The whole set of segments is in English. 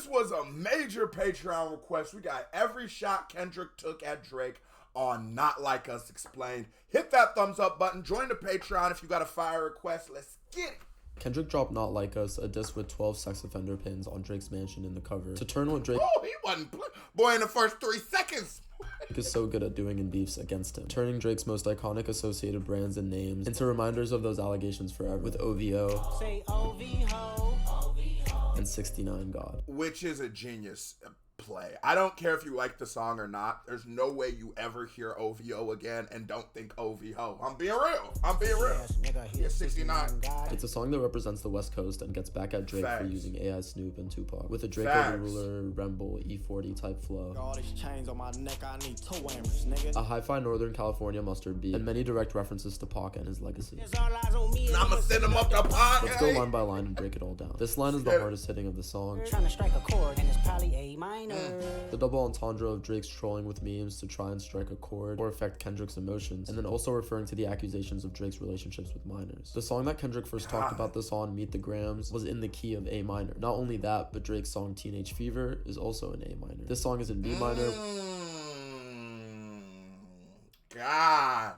This was a major Patreon request. We got every shot Kendrick took at Drake on Not Like Us Explained. Hit that thumbs up button. Join the Patreon if you got a fire request. Let's get it. Kendrick dropped Not Like Us, a disc with 12 sex offender pins on Drake's mansion in the cover, to turn what Drake he wasn't boy in the first 3 seconds. is so good at doing in beefs against him, turning Drake's most iconic associated brands and names into reminders of those allegations forever, with OVO, say OVO, and 69 God. Which is a genius play. I don't care if you like the song or not. There's no way you ever hear OVO again and don't think OVO. I'm being real. Yeah, 69. It's a song that represents the West Coast and gets back at Drake Facts. for using AI Snoop and Tupac, with a Drake Facts. Overruler, Remble, E40 type flow, all these chains on my neck, I need 2 hammers, nigga. a hi-fi Northern California mustard beat, and many direct references to Pac and his legacy. There's all eyes on me, And I'ma send him up the pot. Let's go line by line and break it all down. This line is the hardest hitting of the song. trying to strike a chord, and it's probably A minor. The double entendre of Drake's trolling with memes to try and strike a chord or affect Kendrick's emotions, and then also referring to the accusations of Drake's relationships with minors. The song that Kendrick first talked about this on, Meet the Grams, was in the key of A minor. Not only that, but Drake's song Teenage Fever is also in A minor. This song is in B minor. God,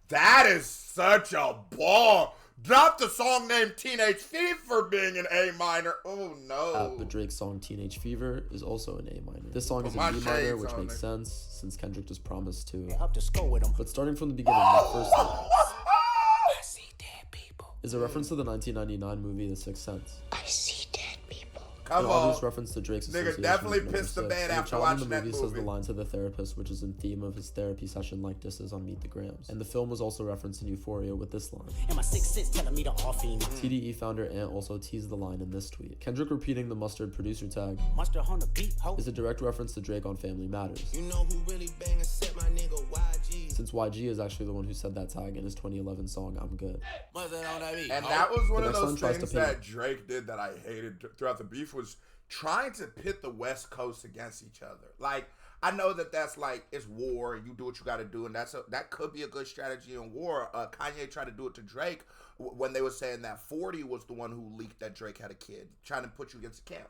that is such a ball. Drop the song named Teenage Fever being in A minor. Oh no. But Drake's song Teenage Fever is also in A minor. This song is in my B minor, shades which on makes it. sense since Kendrick just promised to. Up to score with him. But starting from the beginning, the first line I see dead people. is a reference to the 1999 movie The Sixth Sense. I see dead people. Come An on. obvious reference to Drake's Nigga association definitely with pissed the Number bed Six. And after the child watching in the that movie says the movie. line to the therapist, which is in theme of his therapy session like disses on Meet the Grams. And the film was also referenced in Euphoria with this line. And my 6'6" telling me to off him. TDE founder Ant also teased the line in this tweet. Kendrick repeating the mustard producer tag Mustard on the beat, ho. is a direct reference to Drake on Family Matters, You know who really bang except my nigga YG. since YG is actually the one who said that tag in his 2011 song I'm Good. Mustard on that beat. And that was one The of next those one tries to things paint- that Drake did that I hated throughout the beef was trying to pit the West Coast against each other. Like, I know that that's like, it's war and you do what you got to do, and that could be a good strategy in war. Kanye tried to do it to Drake when they were saying that 40 was the one who leaked that Drake had a kid, trying to put you against the camp.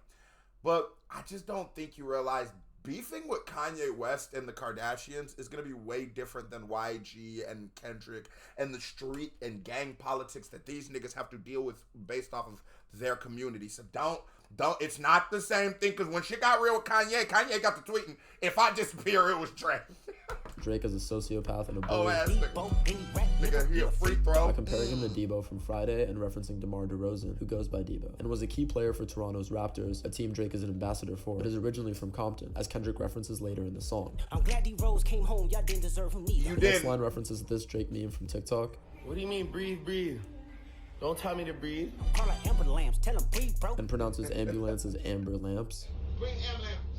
But I just don't think you realize beefing with Kanye West and the Kardashians is going to be way different than YG and Kendrick and the street and gang politics that these niggas have to deal with based off of their community. So don't, it's not the same thing, because when shit got real with Kanye got to tweeting, if I disappear, it was Drake. Drake is a sociopath and a Oh, bully. ass Debo, any rap nigga, he a free throw. By comparing him to Debo from Friday and referencing DeMar DeRozan, who goes by Debo, and was a key player for Toronto's Raptors, a team Drake is an ambassador for, but is originally from Compton, as Kendrick references later in the song. I'm glad D-Rose came home, y'all didn't deserve him neither. You The next did. line references this Drake meme from TikTok, What do you mean breathe, breathe? Don't tell me to breathe. Call like Amber Lamps, tell him breathe, bro. and pronounces ambulance as amber lamps.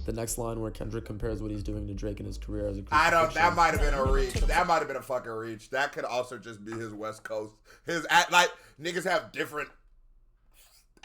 The next line where Kendrick compares what he's doing to Drake in his career as a I don't. crucifixion. That might have been a reach. That might have been a fucking reach. That could also just be his West Coast. His like niggas have different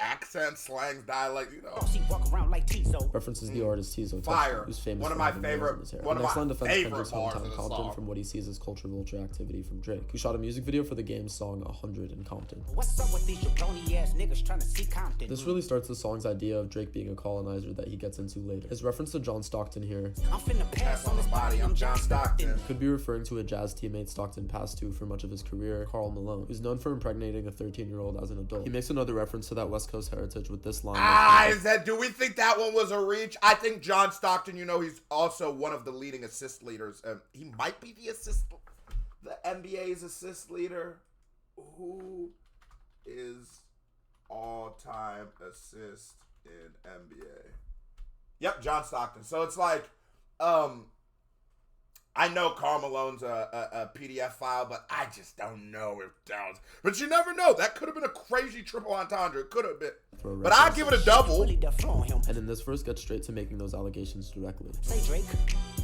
accents, slangs, dialect. You know. She walk around like Tizo. References the artist Tizo, Fire. who's famous One of for my having nails favorite- in his hair. one The of next my line defends favorite Kendrick's bars in hometown the Compton song. from what he sees as culture vulture activity from Drake, who shot a music video for the game's song 100 in Compton. What's up with these jabroni ass niggas trying to see Compton? This really starts the song's idea of Drake being a colonizer that he gets into later. His reference to John Stockton here I'm finna pass on this body, I'm John Stockton. could be referring to a jazz teammate Stockton passed to for much of his career, Karl Malone, who's known for impregnating a 13-year-old as an adult. He makes another reference to that West Coast heritage with this line. Do we think that one was a reach? I think John Stockton, you know, he's also one of the leading assist leaders. He might be the NBA's assist leader. Who is all-time assist in NBA? Yep, John Stockton. So it's like, I know Karl Malone's a PDF file, but I just don't know if that was. But you never know. That could have been a crazy triple entendre. It could have been. But I'd give it a double. Really deflowing him. And in this verse gets straight to making those allegations directly. Say Drake.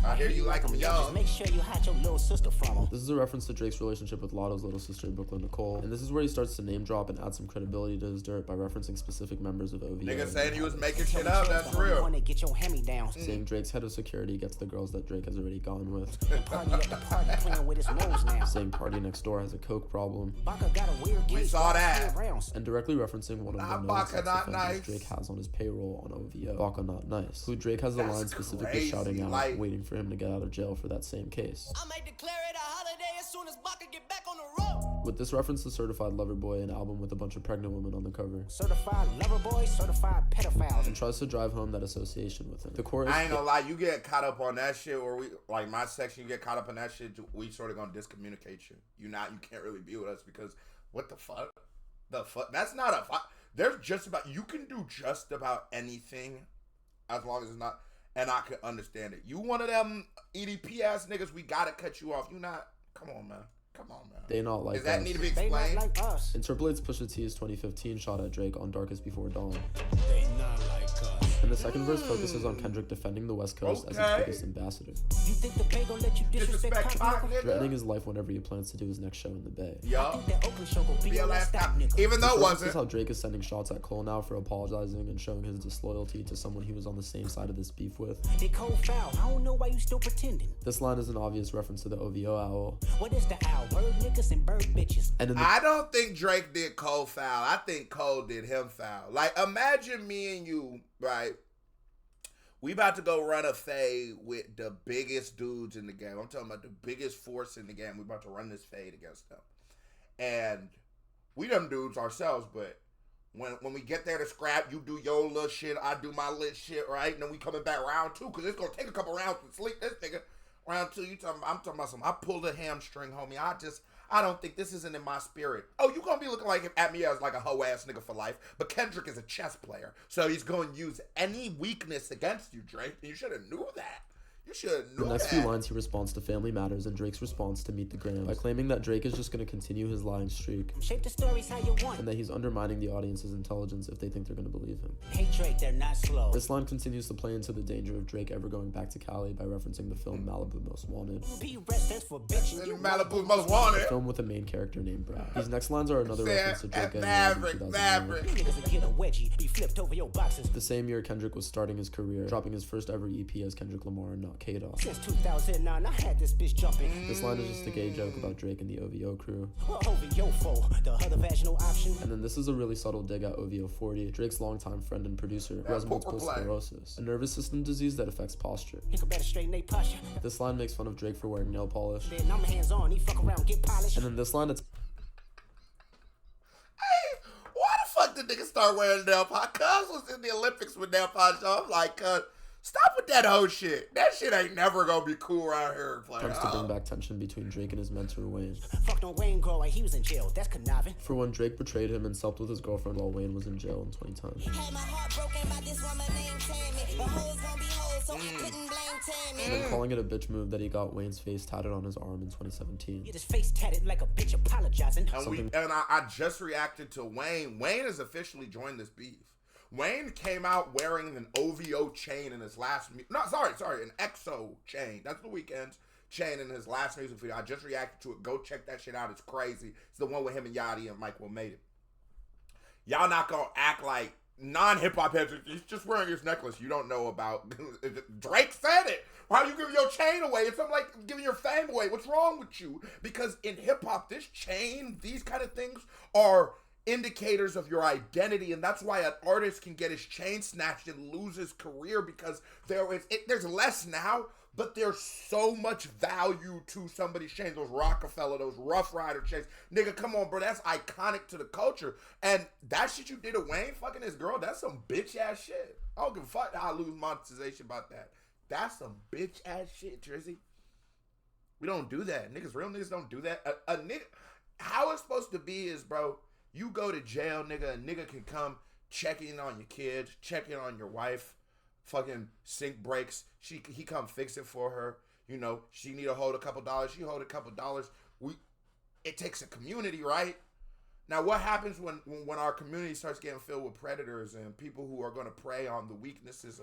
I hear you like him young. Just make sure you hide your little sister from him. This is a reference to Drake's relationship with Lotto's little sister, Brooklyn Nicole, and this is where he starts to name drop and add some credibility to his dirt by referencing specific members of OVO. Nigga saying he was making shit up. That's real. Wanna get your hand-me-downs. Saying Drake's head of security gets the girls that Drake has already gone with. And party at the party playing with his nose now. saying Party Next Door has a coke problem, Baka got a weird case. We saw that. and directly referencing one of the known Baka sex not offenders nice. Drake has on his payroll on OVO, Baka Not Nice, who Drake has the That's line specifically crazy, shouting out, like- waiting for him to get out of jail for that same case. I might declare it a holiday as soon as Baka get back on the road. With this reference to Certified Lover Boy, an album with a bunch of pregnant women on the cover, Certified lover boy, certified pedophiles. and tries to drive home that association with him. The chorus, I ain't gonna lie, you get caught up on that shit, or we like my section, you get caught up on that shit. We sort of gonna discommunicate you. You can't really be with us because what the fuck? The fuck? That's not a. There's just about you can do just about anything, as long as it's not, and I can understand it. You one of them EDP ass niggas, we gotta cut you off. You not. Come on, man. Come on, man. They Not Like Does that Us need to be They not explained? like us. interpolates Pusha T's 2015 shot at Drake on Darkest Before Dawn. They not like us. And the second verse focuses on Kendrick defending the West Coast as its Okay. biggest ambassador, You think the Bay gon' let you disrespect Disrespect Pop, Pac, nigga? threatening nigga. his life whenever he plans to do his next show in the Bay. I Yup. think that Oakland show gon' be Be your a last last stop, time. nigga. Even though it This references wasn't. how Drake is sending shots at Cole now for apologizing and showing his disloyalty to someone he was on the same side of this beef with. They cold foul. I don't know why you still pretending. This line is an obvious reference to the OVO owl. What is the owl? Bird niggas and bird bitches. And in the I don't think Drake did Cole foul. I think Cole did him foul. Like, imagine me and you, right? We about to go run a fade with the biggest dudes in the game. I'm talking about the biggest force in the game. We about to run this fade against them. And we them dudes ourselves, but when we get there to scrap, you do your little shit, I do my little shit, right? And then we coming back round two, because it's going to take a couple rounds to sleep this nigga. Round two, I'm talking about some, I pulled a hamstring, homie. I don't think this isn't in my spirit. Oh, you gonna be looking like at me as like a hoe ass nigga for life. But Kendrick is a chess player, so he's gonna use any weakness against you, Drake. And you should have knew that. You should have knew The next that. few lines, he responds to Family Matters and Drake's response to Meet the Grams by claiming that Drake is just going to continue his lying streak Shape the stories how you want. and that he's undermining the audience's intelligence if they think they're going to believe him. Hey Drake, they're not slow. This line continues to play into the danger of Drake ever going back to Cali by referencing the film Malibu Most Wanted, P rest stands for bitch. and you Malibu Most Wanted. a film with a main character named Brad. These next lines are another reference to Drake getting Maverick, married in 2009. Maverick. You niggas will get a wedgie. Be flipped over your boxes. The same year Kendrick was starting his career, dropping his first ever EP as Kendrick Lamar and not K-Dot. Since 2009, I had this bitch jumping. This line is just a gay joke about Drake and the OVO crew. Well, over your foe, the other vaginal option. And then this is a really subtle dig at OVO 40, Drake's longtime friend and producer, who has poker multiple play. sclerosis, a nervous system disease that affects posture. Nigga better straighten they posture. This line makes fun of Drake for wearing nail polish. Then I'm hands on, he fuck around, get polished. And then this line, it's Hey, why the fuck did niggas start wearing nail polish? Cuz was in the Olympics with nail polish on. I'm like, cuz, stop with that whole shit. That shit ain't never gonna be cool around here. Like, attempts to bring back tension between Drake and his mentor Wayne. Fuck no Wayne grow like he was in jail. That's conniving. For when Drake betrayed him and slept with his girlfriend while Wayne was in jail in 2010. Had my heart broken by this woman named Tammy. But hoes gon' be hoes, so I couldn't blame Tammy. And then calling it a bitch move that he got Wayne's face tatted on his arm in 2017. Get his face tatted like a bitch apologizing. And I just reacted to Wayne. Wayne has officially joined this beef. Wayne came out wearing an OVO chain in his last... an EXO chain. That's the Weeknd's chain in his last music video. I just reacted to it. Go check that shit out. It's crazy. It's the one with him and Yachty and Mike Will made it. Y'all not gonna act like non-hip-hop heads. He's just wearing his necklace you don't know about. Drake said it. Why you giving your chain away? It's something like giving your fame away. What's wrong with you? Because in hip-hop, this chain, these kind of things are indicators of your identity, and that's why an artist can get his chain snatched and lose his career, because there's less now, but there's so much value to somebody's chain. Those Rockefeller, those Rough Rider chains. Nigga, come on, bro. That's iconic to the culture. And that shit you did to Wayne fucking his girl, that's some bitch-ass shit. I don't give a fuck how I lose monetization about that. That's some bitch-ass shit, Drizzy. We don't do that. Real niggas don't do that. A nigga, how it's supposed to be is, bro, you go to jail, nigga, a nigga can come check in on your kids, check in on your wife, fucking sink breaks. He come fix it for her. You know, she need to hold a couple dollars. She hold a couple dollars. It takes a community, right? Now, what happens when our community starts getting filled with predators and people who are going to prey on the weaknesses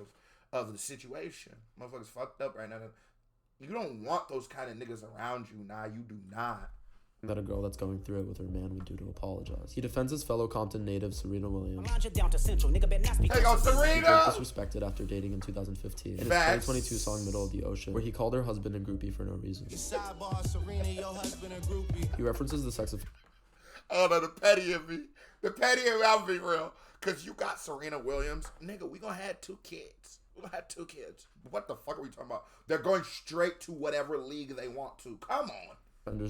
of the situation? Motherfuckers fucked up right now. You don't want those kind of niggas around you. Nah, you do not. that a girl that's going through it with her man would do to apologize. He defends his fellow Compton native Serena Williams. Down to Central, nigga better not speak. Hey, go He felt Serena! disrespected after dating in 2015 in his Facts. 2022 song Middle of the Ocean, where he called her husband a groupie for no reason. Sidebar, Serena, your husband a groupie. He references the sex of Oh no, the petty of me. The petty of me, I'll be real. Cause you got Serena Williams. Nigga, we gonna have 2 kids. We gonna have 2 kids. What the fuck are we talking about? They're going straight to whatever league they want to. Come on.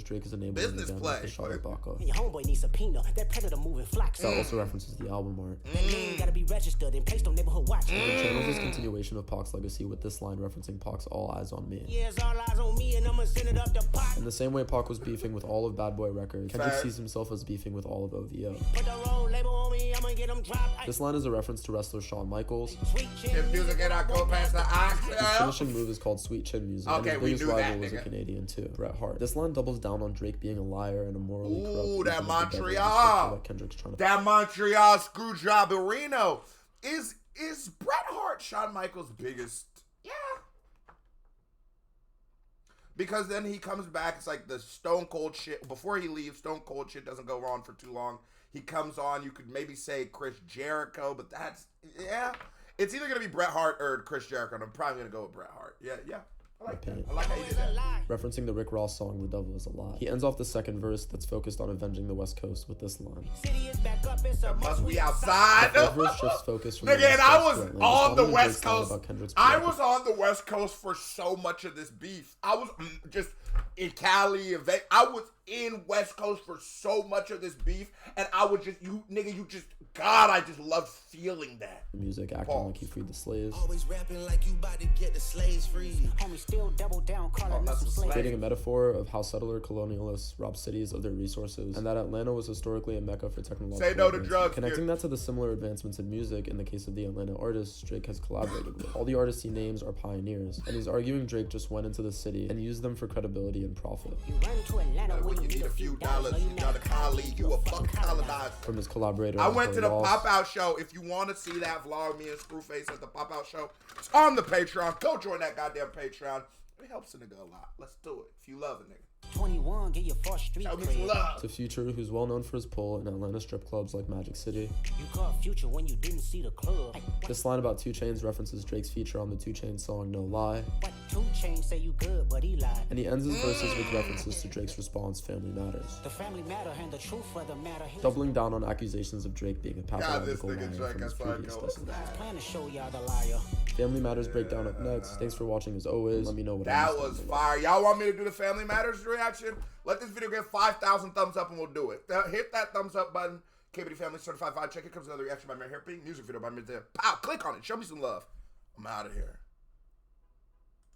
Drake is enabling Business again play. with the shot of Baka. Your homeboy needs subpoena. That predator moving flocks. That also references the album art. That name gotta be registered and placed on neighborhood watch. It channels his continuation of Pac's legacy with this line referencing Pac's All Eyes on Me. Yeah, it's all eyes on me and I'ma send it up the pot. In the same way Pac was beefing with all of Bad Boy Records, Kendrick Fact. sees himself as beefing with all of OVO. Put the roll label on me, I'ma get them dropped. This line is a reference to wrestler Shawn Michaels. Sweet chin. If music and I go past the His oxtail. finishing move is called Sweet Chin Music, Okay, and we his biggest knew that, rival was a nigga. Canadian too, Bret Hart. This line doubles down on Drake being a liar and a morally corrupt Ooh, version that of the Beverly Montreal. that Kendrick's trying to. That Montreal Screwdriverino. Is Bret Hart Shawn Michaels' biggest? Yeah. Because then he comes back, it's like the Stone Cold shit. Before he leaves, Stone Cold shit doesn't go on for too long. He comes on, you could maybe say Chris Jericho, but that's, yeah. It's either going to be Bret Hart or Chris Jericho, and I'm probably going to go with Bret Hart. Yeah. I like that. I like how you did that. Referencing the Rick Ross song The Devil Is a Lie. He ends off the second verse that's focused on avenging the West Coast with this line. City is back up, it's a Must we outside? The verse shifts focus from Nigga, and I was West Coast to on the Atlanta, West Drake's line Coast. about Kendrick's I political- was on the West Coast for so much of this beef. I was just in Cali. I was in West Coast for so much of this beef, and I would just, God, I just loved feeling that. music acting Pause. like he freed the slaves. Always rapping like you about to get the slaves free. Homie still double down, calling that's us some a slaves. Creating a metaphor of how settler colonialists robbed cities of their resources, and that Atlanta was historically a mecca for technological Say no to advancement. drugs, Connecting dude. that to the similar advancements in music in the case of the Atlanta artists Drake has collaborated with. All the artists he names are pioneers, and he's arguing Drake just went into the city and used them for credibility and profit. You run to Atlanta When you need a few dollars, you not a colleague, you a fucking colonizer. From his collaborator, I went to the Ross. Pop-Out show. If you want to see that vlog, me and Screwface at the Pop-Out show, it's on the Patreon. Go join that goddamn Patreon. It helps a nigga a lot. Let's do it. If you love a nigga. 21, get your first street Show me some cred. love. To Future, who's well known for his pull in Atlanta strip clubs like Magic City. You caught Future when you didn't see the club. This line about 2 Chainz references Drake's feature on the 2 Chainz song No Lie, What 2 Chainz say you good, but he lied. and he ends his verses with references to Drake's response, Family Matters. The family matter and the truth for the matter. Doubling down on accusations of Drake being a God, this pathological nigga liar Drake, from his that's why I previous go. disses. Plan to show y'all the liar. Family Matters breakdown up next. Thanks for watching as always. Let me know what I That missed was on the fire. Y'all want me to do the Family Matters reaction? Let this video get 5,000 thumbs up and we'll do it. Hit that thumbs up button. KBD Family Certified 5. Check it. Comes another reaction by Mary Hairpink. Music video by Mid Pow. Click on it. Show me some love. I'm out of here.